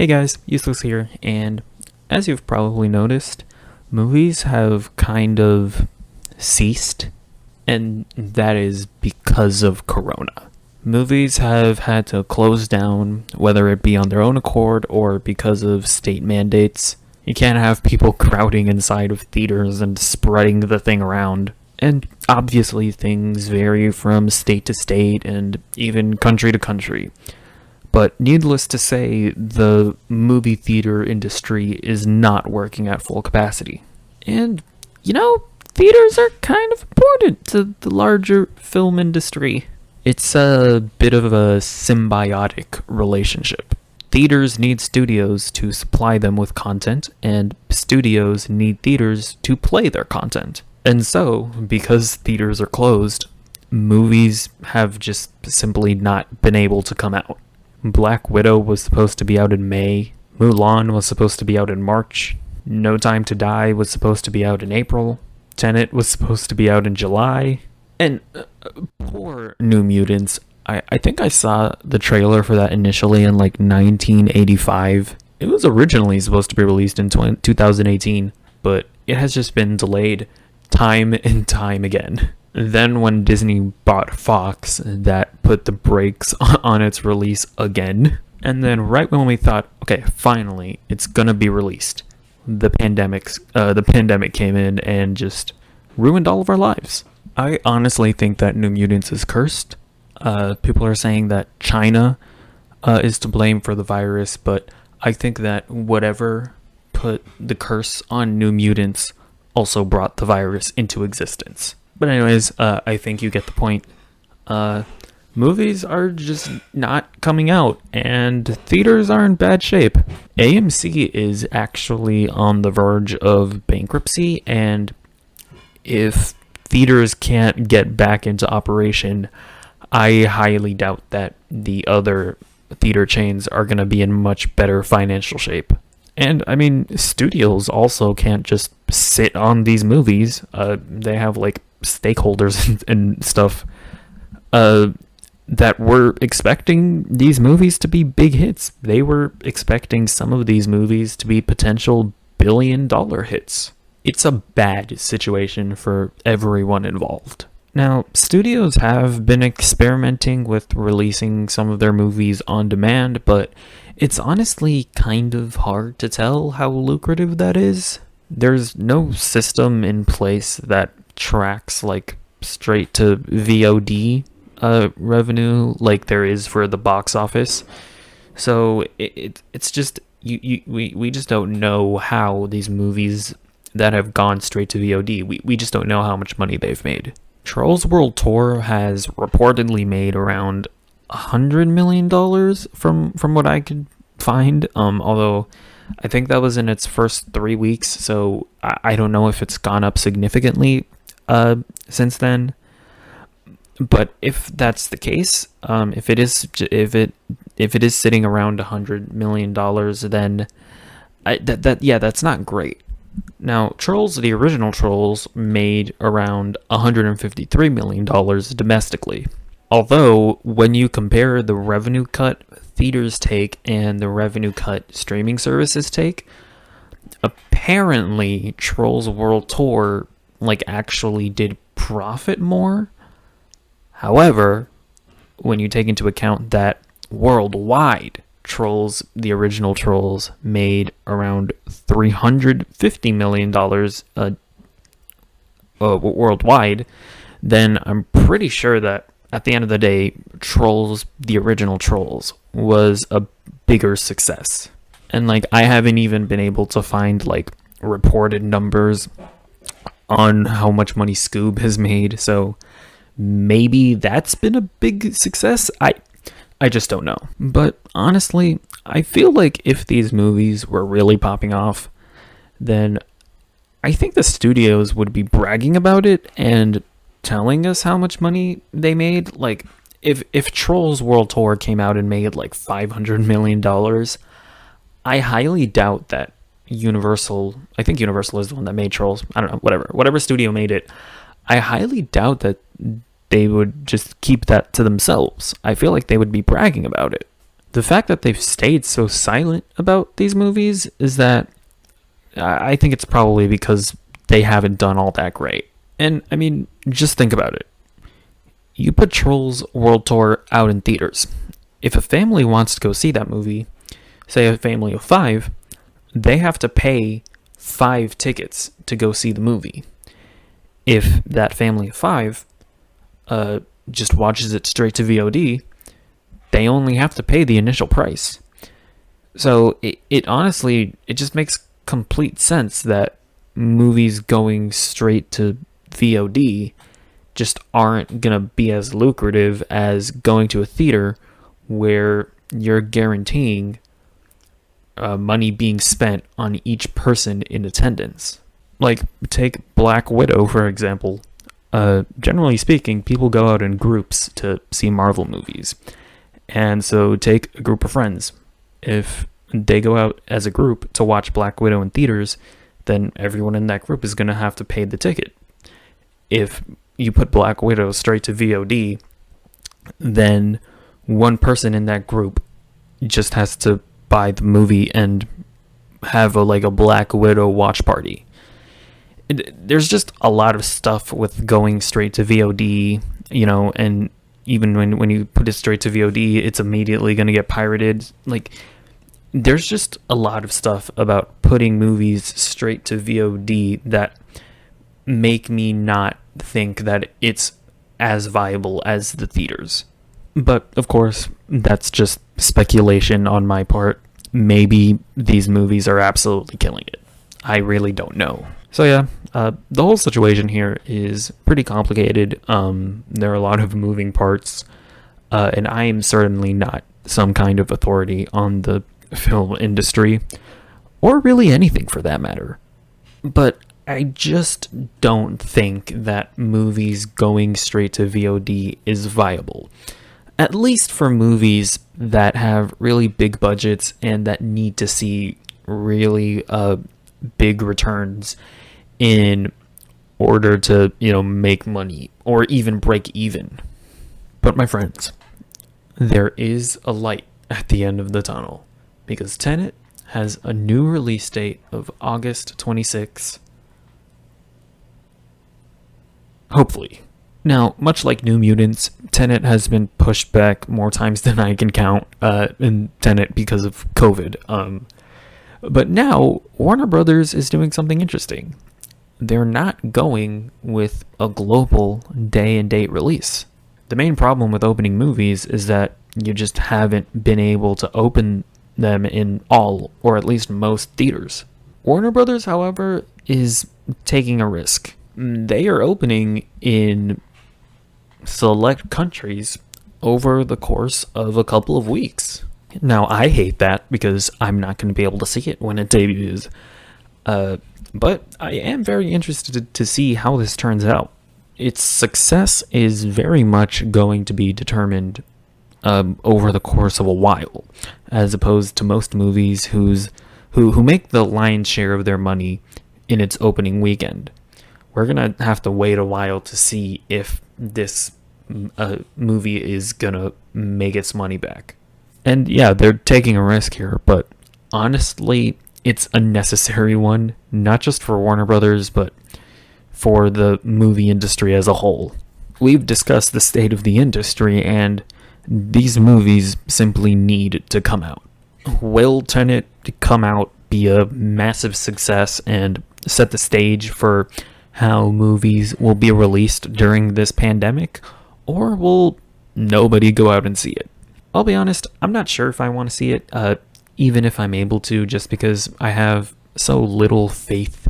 Hey guys, Useless here, and as you've probably noticed, movies have kind of ceased, and that is because of Corona. Movies have had to close down, whether it be on their own accord or because of state mandates. You can't have people crowding inside of theaters and spreading the thing around. And obviously, things vary from state to state and even country to country. But needless to say, the movie theater industry is not working at full capacity. And, theaters are kind of important to the larger film industry. It's a bit of a symbiotic relationship. Theaters need studios to supply them with content, and studios need theaters to play their content. And so, because theaters are closed, movies have just simply not been able to come out. Black Widow was supposed to be out in May. Mulan was supposed to be out in March. No Time to Die was supposed to be out in April. Tenet was supposed to be out in July. And poor New Mutants. I think I saw the trailer for that initially in 1985. It was originally supposed to be released in 2018, but it has just been delayed time and time again. Then when Disney bought Fox, that put the brakes on its release again. And then right when we thought, okay, finally, it's gonna be released, the pandemic came in and just ruined all of our lives. I honestly think that New Mutants is cursed. People are saying that China is to blame for the virus, but I think that whatever put the curse on New Mutants also brought the virus into existence. But anyways, I think you get the point. Movies are just not coming out, and theaters are in bad shape. AMC is actually on the verge of bankruptcy, and if theaters can't get back into operation, I highly doubt that the other theater chains are going to be in much better financial shape. And, studios also can't just sit on these movies. They have, stakeholders and stuff that were expecting these movies to be big hits. They were expecting some of these movies to be potential billion-dollar hits. It's a bad situation for everyone involved. Now, studios have been experimenting with releasing some of their movies on demand, but it's honestly kind of hard to tell how lucrative that is. There's no system in place that tracks straight to VOD revenue like there is for the box office. So it's just we just don't know how these movies that have gone straight to VOD, we just don't know how much money they've made. Trolls World Tour has reportedly made around $100 million from what I could find, although I think that was in its first 3 weeks, so I don't know if it's gone up significantly since then. But if that's the case, if it is sitting around $100 million, then that's not great. Now, Trolls, the original Trolls, made around $153 million domestically. Although, when you compare the revenue cut theaters take and the revenue cut streaming services take, apparently Trolls World Tour actually did profit more. However, when you take into account that worldwide, Trolls, the original Trolls, made around $350 million worldwide, then I'm pretty sure that at the end of the day, Trolls, the original Trolls, was a bigger success. And I haven't even been able to find reported numbers on how much money Scoob has made, so maybe that's been a big success. I just don't know. But honestly, I feel like if these movies were really popping off, then I think the studios would be bragging about it and telling us how much money they made. If Trolls World Tour came out and made $500 million, I highly doubt that Universal, I think Universal is the one that made Trolls, I don't know, whatever studio made it, I highly doubt that they would just keep that to themselves. I feel like they would be bragging about it. The fact that they've stayed so silent about these movies is that I think it's probably because they haven't done all that great. And I mean, just think about it. You put Trolls World Tour out in theaters. If a family wants to go see that movie, say a family of 5, they have to pay 5 tickets to go see the movie. If that family of 5 just watches it straight to VOD, they only have to pay the initial price. So it honestly, it just makes complete sense that movies going straight to VOD just aren't going to be as lucrative as going to a theater where you're guaranteeing money being spent on each person in attendance. Like, take Black Widow, for example. Generally speaking, people go out in groups to see Marvel movies. And so take a group of friends. If they go out as a group to watch Black Widow in theaters, then everyone in that group is going to have to pay the ticket. If you put Black Widow straight to VOD, then one person in that group just has to buy the movie and have a Black Widow watch party. There's just a lot of stuff with going straight to VOD, and even when you put it straight to VOD, it's immediately going to get pirated. There's just a lot of stuff about putting movies straight to VOD that make me not think that it's as viable as the theaters. But, of course, that's just speculation on my part. Maybe these movies are absolutely killing it. I really don't know. So yeah, the whole situation here is pretty complicated. There are a lot of moving parts, and I am certainly not some kind of authority on the film industry, or really anything for that matter. But I just don't think that movies going straight to VOD is viable. At least for movies that have really big budgets and that need to see really big returns in order to, make money or even break even. But my friends, there is a light at the end of the tunnel, because Tenet has a new release date of August 26th. Hopefully. Now, much like New Mutants, Tenet has been pushed back more times than I can count in Tenet because of COVID. But now, Warner Brothers is doing something interesting. They're not going with a global day and date release. The main problem with opening movies is that you just haven't been able to open them in all, or at least most, theaters. Warner Brothers, however, is taking a risk. They are opening in select countries over the course of a couple of weeks. Now, I hate that because I'm not going to be able to see it when it debuts. But I am very interested to see how this turns out. Its success is very much going to be determined over the course of a while, as opposed to most movies who make the lion's share of their money in its opening weekend. We're going to have to wait a while to see if this movie is going to make its money back. And yeah, they're taking a risk here, but honestly, it's a necessary one, not just for Warner Brothers, but for the movie industry as a whole. We've discussed the state of the industry, and these movies simply need to come out. Will Tenet come out, be a massive success, and set the stage for how movies will be released during this pandemic, or will nobody go out and see it? I'll be honest, I'm not sure if I want to see it, even if I'm able to, just because I have so little faith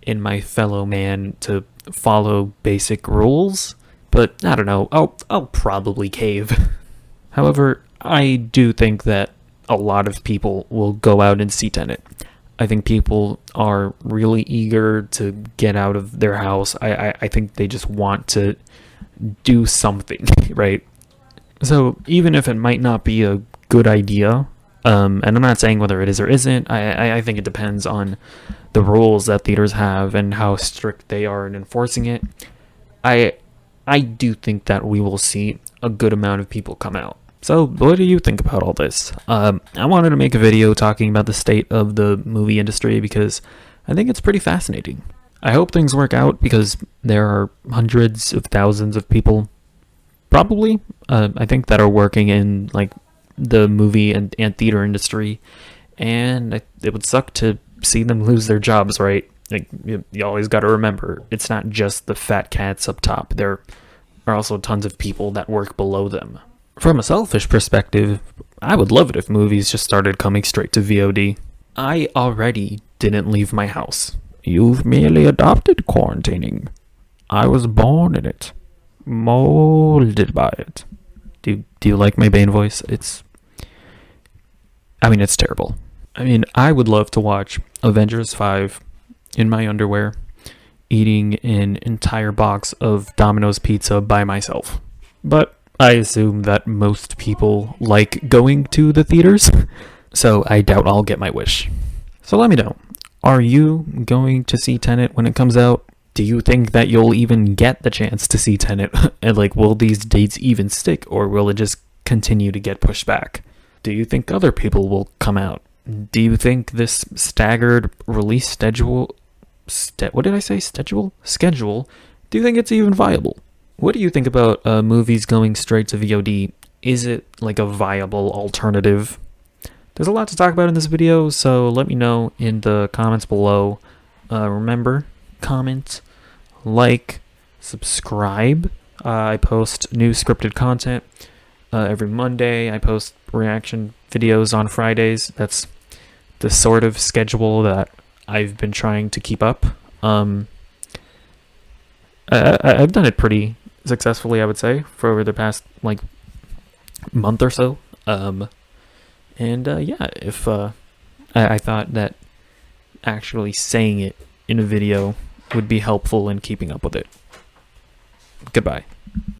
in my fellow man to follow basic rules. But I don't know, I'll probably cave. However, I do think that a lot of people will go out and see Tenet. I think people are really eager to get out of their house. I think they just want to do something, right? So even if it might not be a good idea, and I'm not saying whether it is or isn't, I think it depends on the rules that theaters have and how strict they are in enforcing it. I do think that we will see a good amount of people come out. So, what do you think about all this? I wanted to make a video talking about the state of the movie industry because I think it's pretty fascinating. I hope things work out because there are hundreds of thousands of people, probably, I think, that are working in like the movie and theater industry, and it would suck to see them lose their jobs, right? Like, you always got to remember, it's not just the fat cats up top. There are also tons of people that work below them. From a selfish perspective, I would love it if movies just started coming straight to VOD. I already didn't leave my house. You've merely adopted quarantining. I was born in it. Molded by it. Do you like my Bane voice? It's terrible. I would love to watch Avengers 5 in my underwear, eating an entire box of Domino's pizza by myself. But I assume that most people like going to the theaters, so I doubt I'll get my wish. So let me know. Are you going to see Tenet when it comes out? Do you think that you'll even get the chance to see Tenet? And will these dates even stick, or will it just continue to get pushed back? Do you think other people will come out? Do you think this staggered release schedule, schedule, do you think it's even viable? What do you think about movies going straight to VOD? Is it like a viable alternative? There's a lot to talk about in this video, so let me know in the comments below. Remember, comment, like, subscribe. I post new scripted content every Monday. I post reaction videos on Fridays. That's the sort of schedule that I've been trying to keep up. I've done it pretty successfully, I would say, for over the past month or so. If I thought that actually saying it in a video would be helpful in keeping up with it. Goodbye.